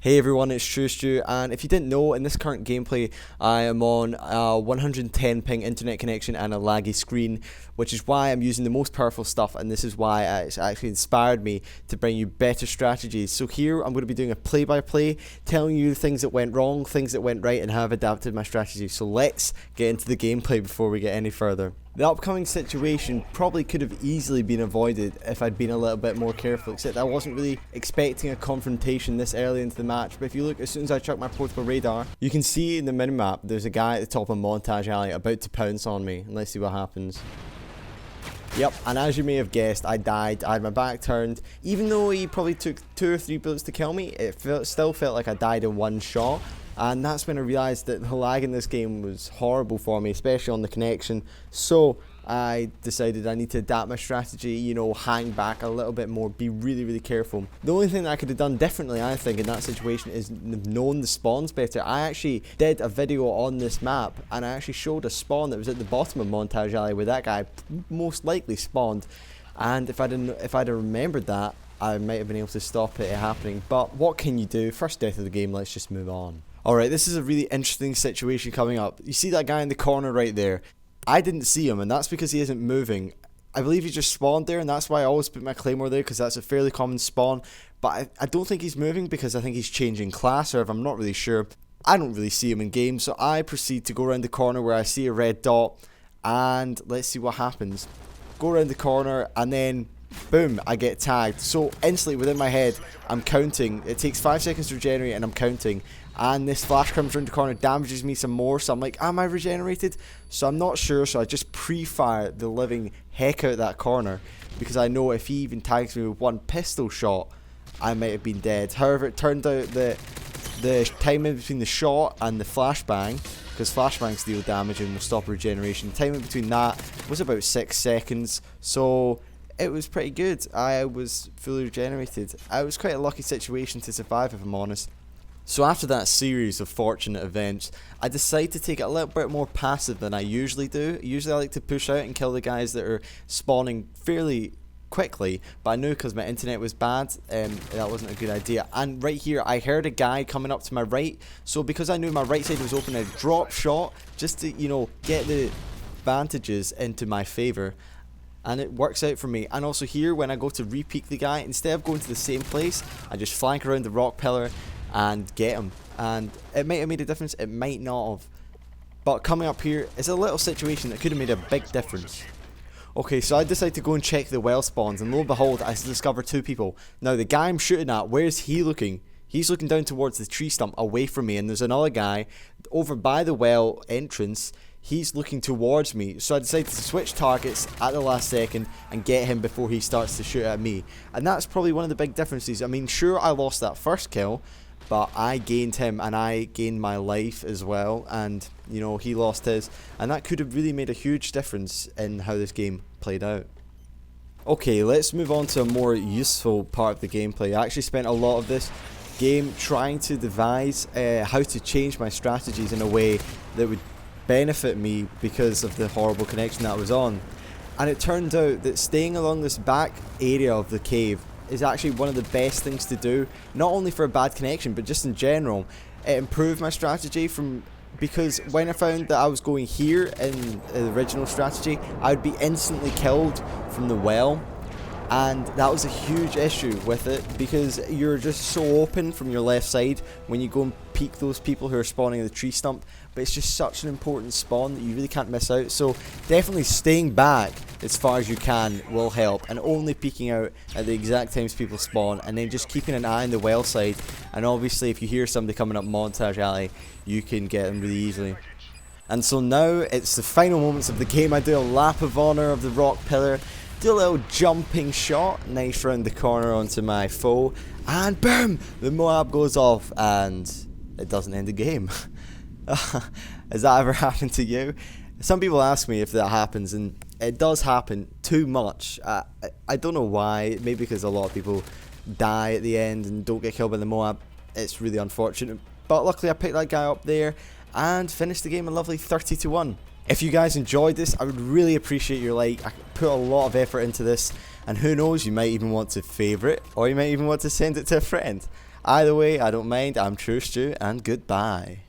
Hey everyone, it's Stu, and if you didn't know, in this current gameplay, I am on a 110 ping internet connection and a laggy screen, which is why I'm using the most powerful stuff, and this is why it's actually inspired me to bring you better strategies. So here, I'm going to be doing a play-by-play, telling you things that went wrong, things that went right, and how I've adapted my strategy. So let's get into the gameplay before we get any further. The upcoming situation probably could have easily been avoided if I'd been a little bit more careful, except I wasn't really expecting a confrontation this early into the match. But if you look, as soon as I chuck my portable radar, you can see in the minimap there's a guy at the top of Montage Alley about to pounce on me, and let's see what happens. Yep, and as you may have guessed, I died. I had my back turned. Even though he probably took 2 or 3 bullets to kill me, it still felt like I died in one shot. And that's when I realised that the lag in this game was horrible for me, especially on the connection. So I decided I need to adapt my strategy, you know, hang back a little bit more, be really careful. The only thing that I could have done differently, I think, in that situation is known the spawns better. I actually did a video on this map, and I actually showed a spawn that was at the bottom of Montage Alley where that guy most likely spawned. And if I'd have remembered that, I might have been able to stop it happening. But what can you do? First death of the game, let's just move on. Alright, this is a really interesting situation coming up. You see that guy in the corner right there? I didn't see him, and that's because he isn't moving. I believe he just spawned there, and that's why I always put my claymore there, because that's a fairly common spawn. But I don't think he's moving, because I think he's changing class, or if I'm not really sure. I don't really see him in game, so I proceed to go around the corner where I see a red dot, and let's see what happens. Go around the corner, and then boom, I get tagged. So instantly within my head, I'm counting. It takes 5 seconds to regenerate, and I'm counting. And this flash comes around the corner, damages me some more. So I'm like, am I regenerated? So I'm not sure. So I just pre-fire the living heck out of that corner, because I know if he even tags me with one pistol shot, I might have been dead. However, it turned out that the time in between the shot and the flashbang, because flashbangs deal damage and will stop regeneration, the time in between that was about 6 seconds. So it was pretty good. I was fully regenerated. It was quite a lucky situation to survive, if I'm honest. So after that series of fortunate events, I decided to take it a little bit more passive than I usually do. Usually I like to push out and kill the guys that are spawning fairly quickly, but I knew because my internet was bad, that wasn't a good idea. And right here, I heard a guy coming up to my right, so because I knew my right side was open, I dropped shot just to, you know, get the advantages into my favour. And it works out for me. And also here, when I go to re-peek the guy, instead of going to the same place, I just flank around the rock pillar and get him. And it might have made a difference, it might not have. But coming up here is a little situation that could have made a big difference. Okay, so I decided to go and check the well spawns, and lo and behold, I discovered 2 people. Now the guy I'm shooting at, where is he looking? He's looking down towards the tree stump away from me, and there's another guy over by the well entrance. He's looking towards me, so I decided to switch targets at the last second and get him before he starts to shoot at me. And that's probably one of the big differences. I mean, sure, I lost that first kill, but I gained him, and I gained my life as well, and you know, he lost his, and that could have really made a huge difference in how this game played out. Okay, let's move on to a more useful part of the gameplay. I actually spent a lot of this game trying to devise how to change my strategies in a way that would benefit me because of the horrible connection that I was on. And it turned out that staying along this back area of the cave is actually one of the best things to do, not only for a bad connection but just in general. It improved my strategy because when I found that I was going here in the original strategy, I would be instantly killed from the well, and that was a huge issue with it, because you're just so open from your left side when you go and peek those people who are spawning in the tree stump. But it's just such an important spawn that you really can't miss out. So definitely staying back as far as you can will help, and only peeking out at the exact times people spawn, and then just keeping an eye on the well side. And obviously if you hear somebody coming up Montage Alley, you can get them really easily. And so now it's the final moments of the game. I do a lap of honour of the rock pillar, do a little jumping shot, nice round the corner onto my foe, and boom, the Moab goes off, and it doesn't end the game. Has that ever happened to you? Some people ask me if that happens, and it does happen too much. I don't know why. Maybe because a lot of people die at the end and don't get killed by the Moab. It's really unfortunate. But luckily I picked that guy up there and finished the game a lovely 30-1. If you guys enjoyed this, I would really appreciate your like. I put a lot of effort into this, and who knows, you might even want to favourite, or you might even want to send it to a friend. Either way, I don't mind. I'm True Stu, and goodbye.